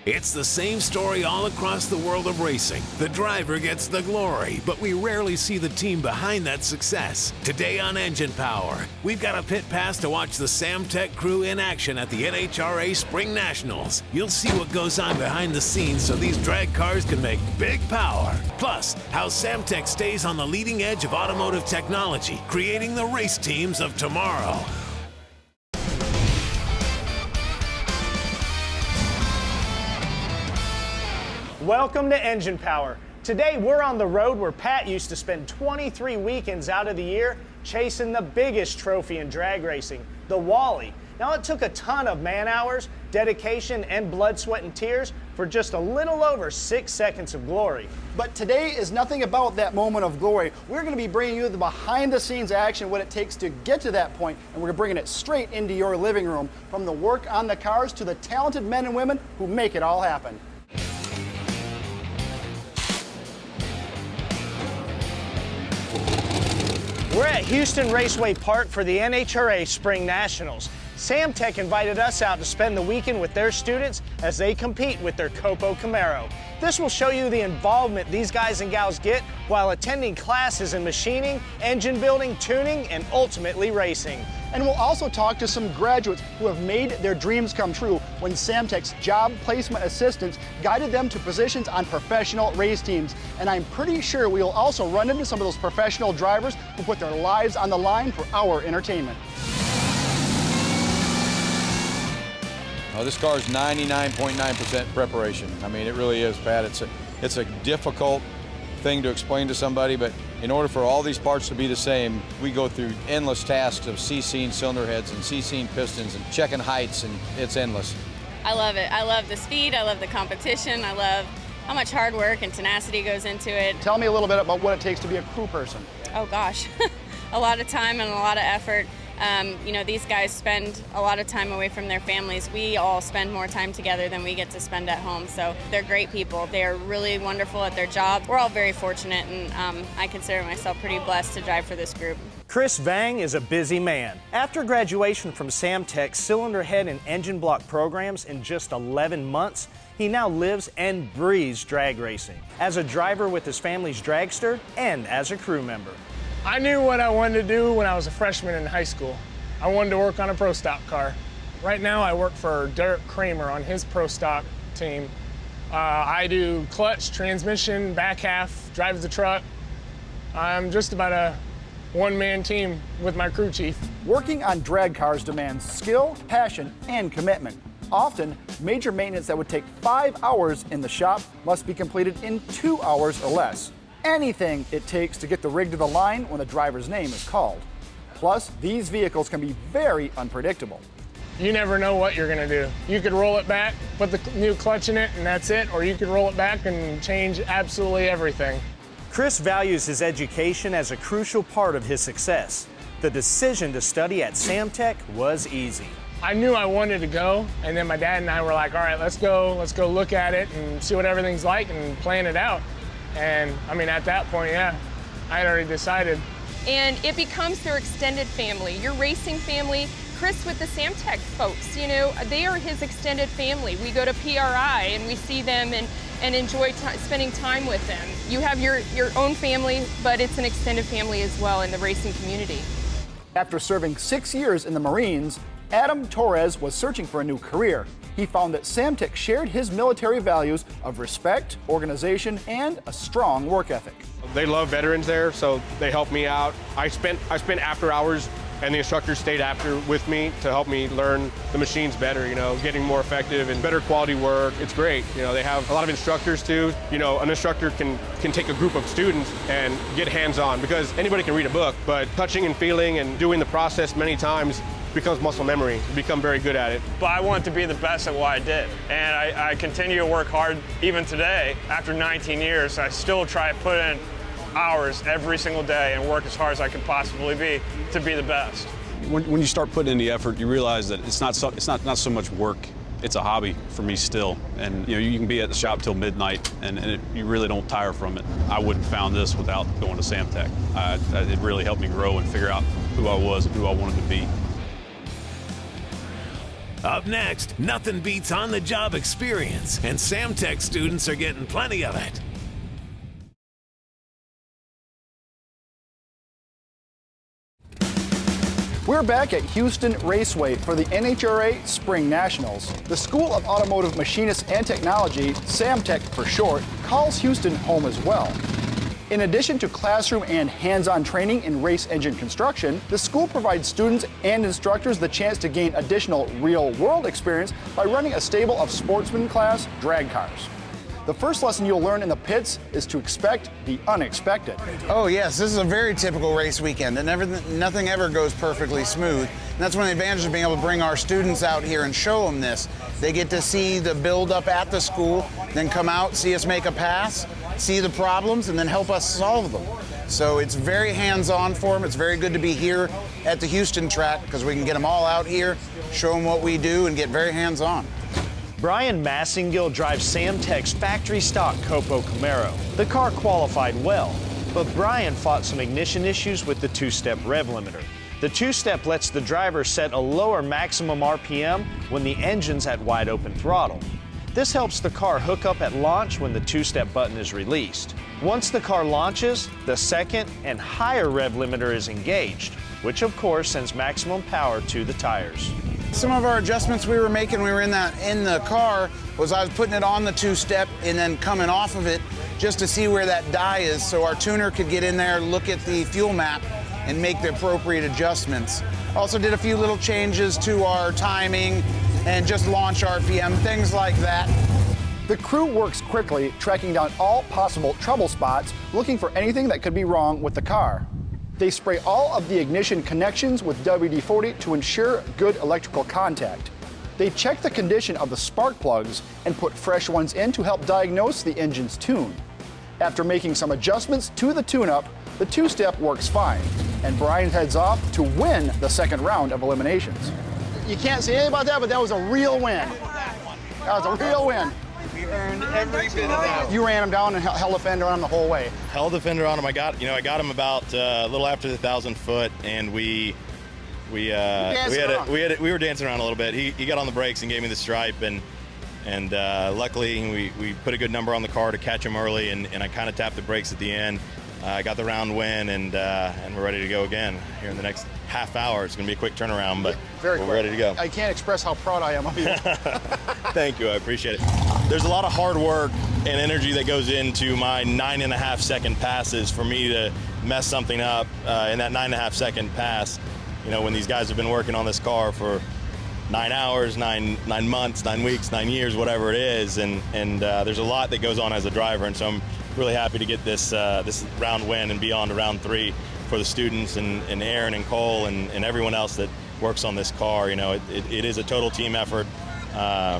It's the same story all across the world of racing. The driver gets the glory, but we rarely see the team behind that success. Today on Engine Power, we've got a pit pass to watch the SAMTech crew in action at the NHRA Spring Nationals. You'll see what goes on behind the scenes so these drag cars can make big power. Plus, how SAMTech stays on the leading edge of automotive technology, creating the race teams of tomorrow. Welcome to Engine Power. Today we're on the road where Pat used to spend 23 weekends out of the year chasing the biggest trophy in drag racing, the Wally. Now it took a ton of man hours, dedication, and blood, sweat, and tears for just a little over 6 seconds of glory. But today is nothing about that moment of glory. We're going to be bringing you the behind-the-scenes action, what it takes to get to that point, and we're bringing it straight into your living room, from the work on the cars to the talented men and women who make it all happen. We're at Houston Raceway Park for the NHRA Spring Nationals. SAMTech invited us out to spend the weekend with their students as they compete with their Copo Camaro. This will show you the involvement these guys and gals get while attending classes in machining, engine building, tuning, and ultimately racing. And we'll also talk to some graduates who have made their dreams come true when SAMTech's job placement assistants guided them to positions on professional race teams. And I'm pretty sure we'll also run into some of those professional drivers who put their lives on the line for our entertainment. Oh, this car is 99.9% preparation. I mean, it really is, Pat. It's a difficult thing to explain to somebody, but in order for all these parts to be the same, we go through endless tasks of CCing cylinder heads and CCing pistons and checking heights, and it's endless. I love it. I love the speed. I love the competition. I love how much hard work and tenacity goes into it. Tell me a little bit about what it takes to be a crew person. Oh gosh, a lot of time and a lot of effort. You know, these guys spend a lot of time away from their families. We all spend more time together than we get to spend at home. So they're great people. They're really wonderful at their job. We're all very fortunate, and I consider myself pretty blessed to drive for this group. Chris Vang is a busy man. After graduation from SAMTech's cylinder head and engine block programs in just 11 months, he now lives and breathes drag racing, as a driver with his family's dragster and as a crew member. I knew what I wanted to do when I was a freshman in high school. I wanted to work on a Pro Stock car. Right now I work for Derek Kramer on his Pro Stock team. I do clutch, transmission, back half, drives the truck. I'm just about a one-man team with my crew chief. Working on drag cars demands skill, passion, and commitment. Often, major maintenance that would take 5 hours in the shop must be completed in 2 hours or less. Anything it takes to get the rig to the line when the driver's name is called. Plus, these vehicles can be very unpredictable. You never know what you're gonna do. You could roll it back, put the new clutch in it, and that's it, or you could roll it back and change absolutely everything. Chris values his education as a crucial part of his success. The decision to study at SAMTech was easy. I knew I wanted to go, and then my dad and I were like, all right, let's go look at it and see what everything's like and plan it out. And I mean, at that point, yeah, I had already decided. And it becomes their extended family, your racing family. Chris with the SAMTech folks, you know, they are his extended family. We go to PRI and we see them and enjoy spending time with them. You have your own family, but it's an extended family as well in the racing community. After serving 6 years in the Marines, Adam Torres was searching for a new career. He found that SAMTech shared his military values of respect, organization, and a strong work ethic. They love veterans there, so they helped me out. I spent after hours, and the instructors stayed after with me to help me learn the machines better, you know, getting more effective and better quality work. It's great. You know, they have a lot of instructors too. You know, an instructor can take a group of students and get hands-on, because anybody can read a book, but touching and feeling and doing the process many times becomes muscle memory. You become very good at it. But I want to be the best at what I did. And I continue to work hard even today. After 19 years, I still try to put in hours every single day and work as hard as I can possibly be to be the best. When you start putting in the effort, you realize that it's not so much work. It's a hobby for me still. And you know, you can be at the shop till midnight and you really don't tire from it. I wouldn't have found this without going to SAMTech. It really helped me grow and figure out who I was and who I wanted to be. Up next, nothing beats on-the-job experience, and SAMTech students are getting plenty of it. We're back at Houston Raceway for the NHRA Spring Nationals. The School of Automotive Machinists and Technology, SAMTech for short, calls Houston home as well. In addition to classroom and hands-on training in race engine construction, the school provides students and instructors the chance to gain additional real-world experience by running a stable of sportsman class drag cars. The first lesson you'll learn in the pits is to expect the unexpected. Oh yes, this is a very typical race weekend, and nothing ever goes perfectly smooth. And that's one of the advantages of being able to bring our students out here and show them this. They get to see the build-up at the school, then come out, see us make a pass, see the problems, and then help us solve them. So it's very hands-on for them. It's very good to be here at the Houston track because we can get them all out here, show them what we do, and get very hands-on. Brian Massengill drives SAMTech's factory stock Copo Camaro. The car qualified well, but Brian fought some ignition issues with the two-step rev limiter. The two-step lets the driver set a lower maximum RPM when the engine's at wide open throttle. This helps the car hook up at launch when the two-step button is released. Once the car launches, the second and higher rev limiter is engaged, which of course sends maximum power to the tires. Some of our adjustments we were making, we were in the car, was I was putting it on the two-step and then coming off of it just to see where that die is so our tuner could get in there, look at the fuel map, and make the appropriate adjustments. Also did a few little changes to our timing and just launch RPM, things like that. The crew works quickly, tracking down all possible trouble spots, looking for anything that could be wrong with the car. They spray all of the ignition connections with WD-40 to ensure good electrical contact. They check the condition of the spark plugs and put fresh ones in to help diagnose the engine's tune. After making some adjustments to the tune-up, the two-step works fine, and Brian heads off to win the second round of eliminations. You can't say anything about that, but that was a real win. That was a real win. We earned every bit of that. You ran him down and held the fender on him the whole way. Held the fender on him. I got him about a little after the 1,000 foot, and we were dancing around a little bit. He got on the brakes and gave me the stripe, and luckily we put a good number on the car to catch him early, and I kind of tapped the brakes at the end. I got the round win, and we're ready to go again here in the next half hour. It's going to be a quick turnaround, but we're ready to go. I can't express how proud I am of you. Thank you, I appreciate it. There's a lot of hard work and energy that goes into my 9.5 second passes for me to mess something up in that 9.5 second pass. You know, when these guys have been working on this car for 9 hours, 9 months, 9 weeks, 9 years, whatever it is, and there's a lot that goes on as a driver, and so I'm really happy to get this round win and be on to round 3 for the students and Aaron and Cole and everyone else that works on this car. You know, it is a total team effort,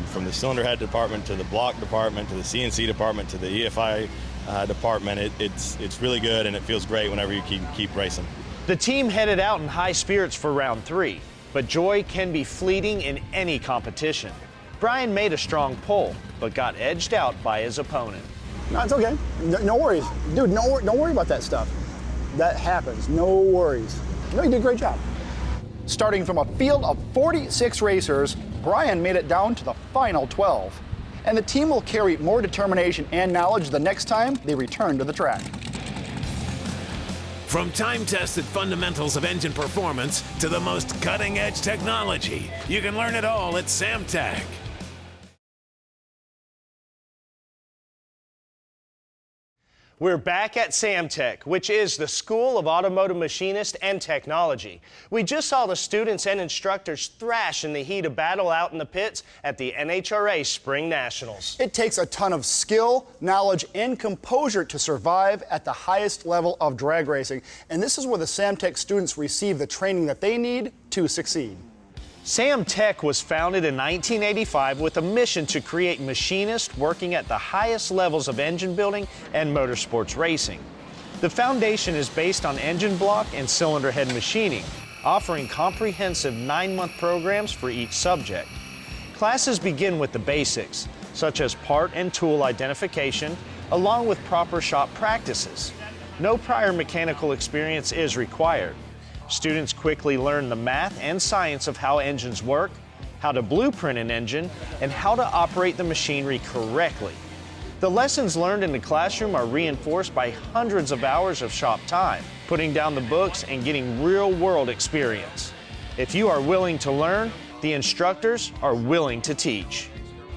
from the cylinder head department to the block department to the CNC department to the EFI department. It's really good, and it feels great whenever you keep racing. The team headed out in high spirits for round 3, but joy can be fleeting in any competition. Brian made a strong pull, but got edged out by his opponent. No, it's okay. No worries. Dude, don't worry about that stuff. That happens. No worries. No, you did a great job. Starting from a field of 46 racers, Brian made it down to the final 12. And the team will carry more determination and knowledge the next time they return to the track. From time-tested fundamentals of engine performance to the most cutting-edge technology, you can learn it all at SAMTech. We're back at SAMTech, which is the School of Automotive Machinists and Technology. We just saw the students and instructors thrash in the heat of battle out in the pits at the NHRA Spring Nationals. It takes a ton of skill, knowledge, and composure to survive at the highest level of drag racing. And this is where the SAMTech students receive the training that they need to succeed. SAMTech was founded in 1985 with a mission to create machinists working at the highest levels of engine building and motorsports racing. The foundation is based on engine block and cylinder head machining, offering comprehensive 9-month programs for each subject. Classes begin with the basics, such as part and tool identification, along with proper shop practices. No prior mechanical experience is required. Students quickly learn the math and science of how engines work, how to blueprint an engine, and how to operate the machinery correctly. The lessons learned in the classroom are reinforced by hundreds of hours of shop time, putting down the books and getting real-world experience. If you are willing to learn, the instructors are willing to teach.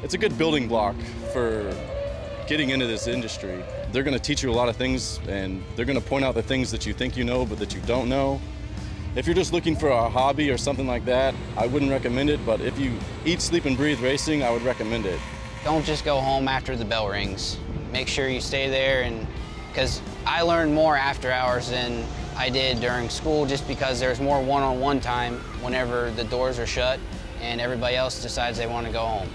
It's a good building block for getting into this industry. They're going to teach you a lot of things, and they're going to point out the things that you think you know but that you don't know. If you're just looking for a hobby or something like that, I wouldn't recommend it, but if you eat, sleep, and breathe racing, I would recommend it. Don't just go home after the bell rings. Make sure you stay there, and because I learned more after hours than I did during school, just because there's more one-on-one time whenever the doors are shut and everybody else decides they want to go home.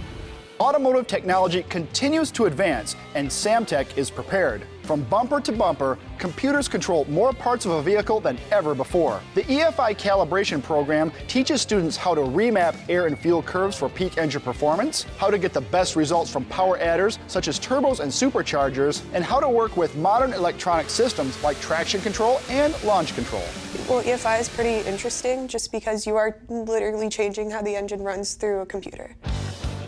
Automotive technology continues to advance, and SAMTech is prepared. From bumper to bumper, computers control more parts of a vehicle than ever before. The EFI calibration program teaches students how to remap air and fuel curves for peak engine performance, how to get the best results from power adders such as turbos and superchargers, and how to work with modern electronic systems like traction control and launch control. Well, EFI is pretty interesting just because you are literally changing how the engine runs through a computer.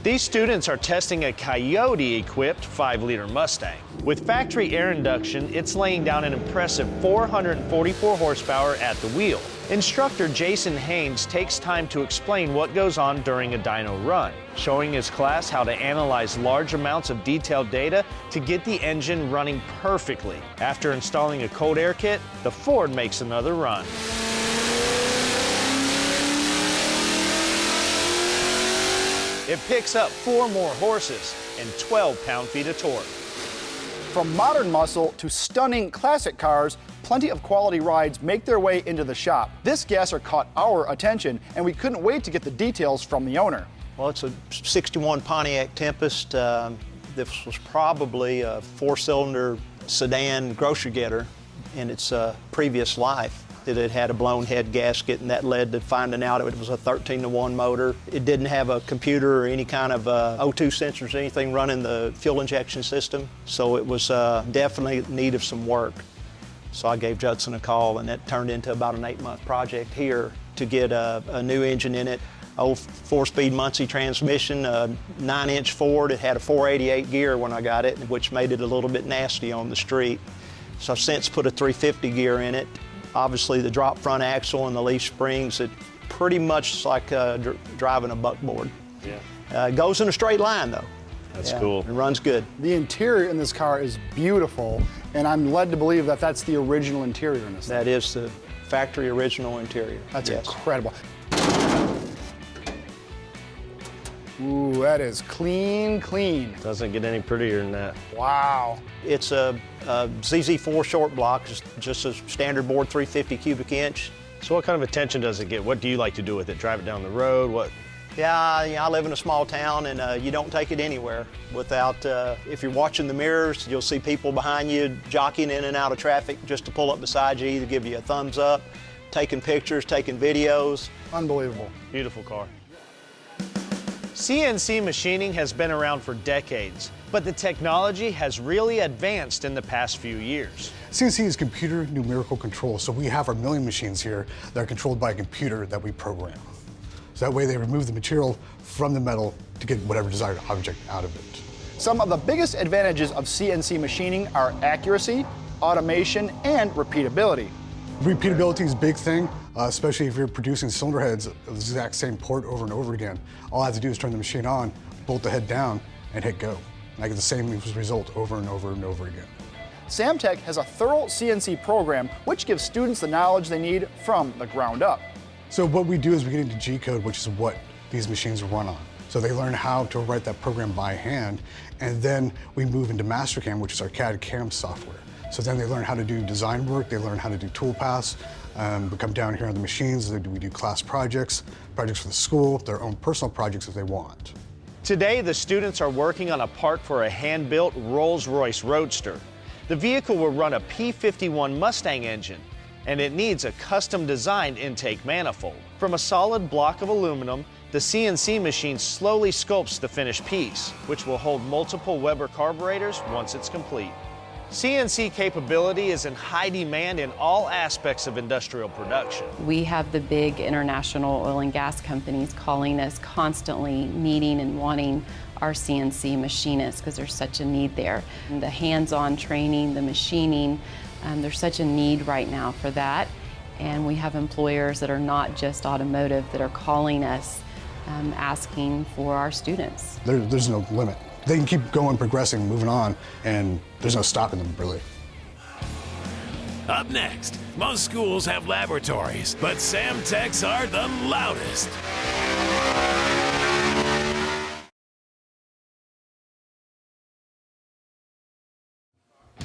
These students are testing a Coyote-equipped 5-liter Mustang. With factory air induction, it's laying down an impressive 444 horsepower at the wheel. Instructor Jason Haynes takes time to explain what goes on during a dyno run, showing his class how to analyze large amounts of detailed data to get the engine running perfectly. After installing a cold air kit, the Ford makes another run. It picks up 4 more horses and 12 pound-feet of torque. From modern muscle to stunning classic cars, plenty of quality rides make their way into the shop. This gasser caught our attention, and we couldn't wait to get the details from the owner. Well, it's a 61 Pontiac Tempest. This was probably a 4-cylinder sedan grocery getter in its previous life. It had a blown head gasket, and that led to finding out it was a 13-to-1 motor. It didn't have a computer or any kind of O2 sensors or anything running the fuel injection system, so it was definitely in need of some work. So I gave Judson a call, and that turned into about an 8-month project here to get a new engine in it. Old 4-speed Muncie transmission, 9-inch Ford. It had a 488 gear when I got it, which made it a little bit nasty on the street. So I've since put a 350 gear in it. Obviously, the drop front axle and the leaf springs, it pretty much like driving a buckboard. Yeah. It goes in a straight line, though. That's cool. It runs good. The interior in this car is beautiful, and I'm led to believe that that's the original interior in this thing. That is the factory original interior. That's incredible. Ooh, that is clean, clean. Doesn't get any prettier than that. Wow. It's a ZZ4 short block, just a standard board 350 cubic inch. So what kind of attention does it get? What do you like to do with it? Drive it down the road? What? Yeah, I live in a small town, and you don't take it anywhere without, if you're watching the mirrors, you'll see people behind you jockeying in and out of traffic just to pull up beside you, either give you a thumbs up, taking pictures, taking videos. Unbelievable. Beautiful car. CNC machining has been around for decades, but the technology has really advanced in the past few years. CNC is computer numerical control, so we have our milling machines here that are controlled by a computer that we program. So that way they remove the material from the metal to get whatever desired object out of it. Some of the biggest advantages of CNC machining are accuracy, automation, and repeatability. Repeatability is a big thing, especially if you're producing cylinder heads of the exact same port over and over again. All I have to do is turn the machine on, bolt the head down, and hit go. And I get the same result over and over and over again. SAMTech has a thorough CNC program which gives students the knowledge they need from the ground up. So what we do is we get into G-code, which is what these machines run on. So they learn how to write that program by hand, and then we move into Mastercam, which is our CAD/CAM software. So then they learn how to do design work, they learn how to do toolpaths. We come down here on the machines, we do class projects for the school, their own personal projects if they want. Today, the students are working on a part for a hand-built Rolls-Royce Roadster. The vehicle will run a P51 Mustang engine, and it needs a custom-designed intake manifold. From a solid block of aluminum, the CNC machine slowly sculpts the finished piece, which will hold multiple Weber carburetors once it's complete. CNC capability is in high demand in all aspects of industrial production. We have the big international oil and gas companies calling us constantly, needing and wanting our CNC machinists because there's such a need there. And the hands-on training, the machining, there's such a need right now for that. And we have employers that are not just automotive that are calling us, asking for our students. There's no limit. They can keep going, progressing, moving on, and there's no stopping them, really. Up next, most schools have laboratories, but SAMTechs are the loudest.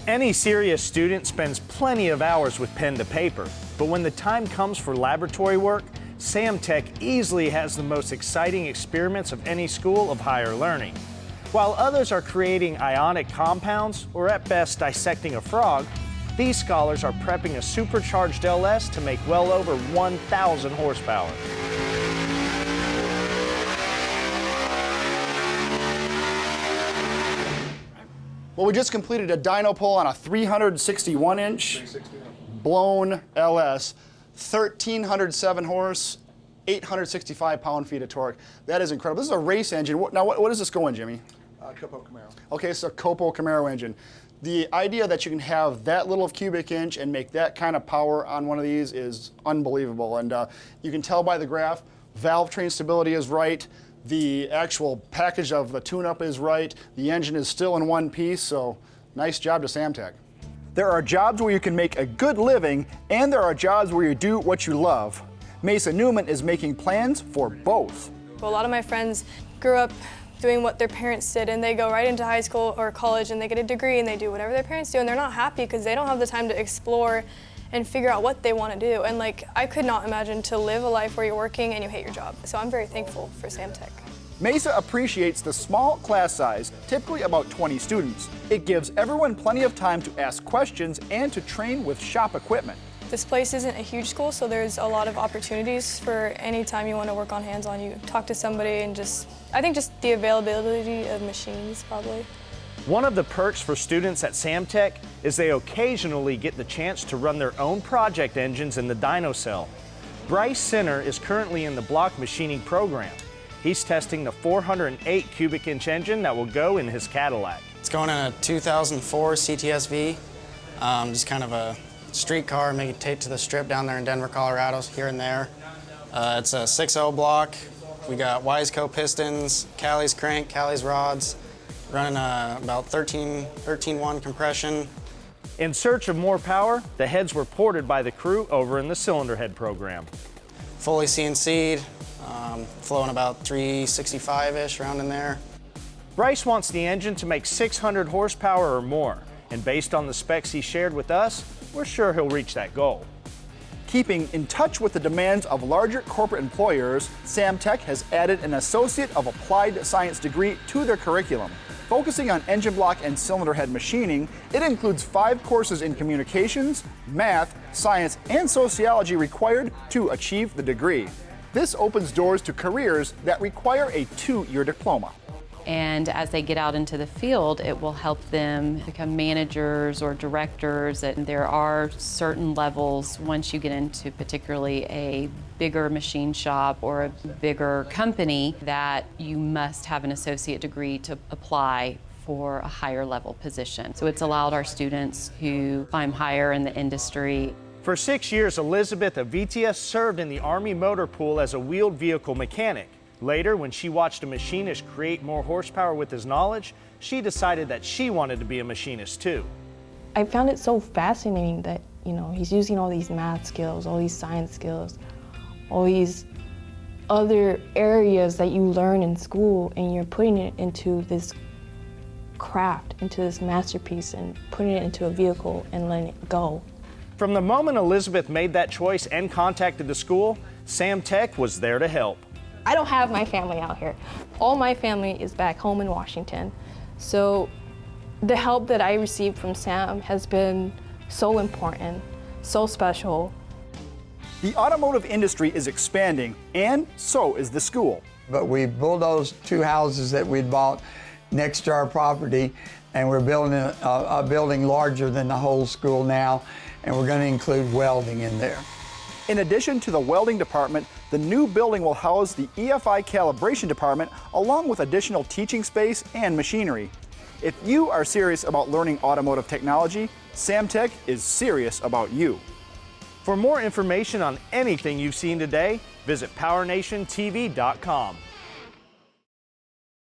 Any serious student spends plenty of hours with pen to paper, but when the time comes for laboratory work, SAMTech easily has the most exciting experiments of any school of higher learning. While others are creating ionic compounds, or at best dissecting a frog, these scholars are prepping a supercharged LS to make well over 1,000 horsepower. Well, we just completed a dyno pull on a 361-inch blown LS, 1,307 horse, 865 pound-feet of torque. That is incredible. This is a race engine. Now, what is this going, Jimmy? Copo Camaro. Okay, so Copo Camaro engine. The idea that you can have that little of cubic inch and make that kind of power on one of these is unbelievable. And you can tell by the graph, valve train stability is right. The actual package of the tune-up is right. The engine is still in one piece, so nice job to SAMTech. There are jobs where you can make a good living, and there are jobs where you do what you love. Mesa Newman is making plans for both. A lot of my friends grew up doing what their parents did, and they go right into high school or college and they get a degree and they do whatever their parents do, and they're not happy because they don't have the time to explore and figure out what they want to do. And like, I could not imagine to live a life where you're working and you hate your job. So I'm very thankful for SAMTech. Mesa appreciates the small class size, typically about 20 students. It gives everyone plenty of time to ask questions and to train with shop equipment. This place isn't a huge school, so there's a lot of opportunities for any time you want to work on hands-on. You talk to somebody and I think just the availability of machines probably. One of the perks for students at SAMTech is they occasionally get the chance to run their own project engines in the dyno cell. Bryce Center is currently in the block machining program. He's testing the 408 cubic inch engine that will go in his Cadillac. It's going in a 2004 CTSV, just kind of a street car, make it tape to the strip down there in Denver, Colorado, here and there. It's a 6.0 block. We got Wiseco pistons, Callie's crank, Callie's rods, running about 13.1 compression. In search of more power, the heads were ported by the crew over in the cylinder head program. Fully CNC'd, flowing about 365-ish, around in there. Bryce wants the engine to make 600 horsepower or more, and based on the specs he shared with us, we're sure he'll reach that goal. Keeping in touch with the demands of larger corporate employers, SAMTech has added an Associate of Applied Science degree to their curriculum. Focusing on engine block and cylinder head machining, it includes 5 courses in communications, math, science, and sociology required to achieve the degree. This opens doors to careers that require a 2-year diploma. And as they get out into the field, it will help them become managers or directors. And there are certain levels once you get into particularly a bigger machine shop or a bigger company that you must have an associate degree to apply for a higher level position. So it's allowed our students who climb higher in the industry. For 6 years, Elizabeth of VTS served in the Army motor pool as a wheeled vehicle mechanic. Later, when she watched a machinist create more horsepower with his knowledge, she decided that she wanted to be a machinist too. I found it so fascinating that, he's using all these math skills, all these science skills, all these other areas that you learn in school, and you're putting it into this craft, into this masterpiece, and putting it into a vehicle and letting it go. From the moment Elizabeth made that choice and contacted the school, SAMTech was there to help. I don't have my family out here. All my family is back home in Washington. So the help that I received from Sam has been so important, so special. The automotive industry is expanding, and so is the school. But we bulldozed 2 houses that we'd bought next to our property, and we're building a building larger than the whole school now, and we're going to include welding in there. In addition to the welding department, the new building will house the EFI calibration department along with additional teaching space and machinery. If you are serious about learning automotive technology, SAMTech is serious about you. For more information on anything you've seen today, visit PowerNationTV.com.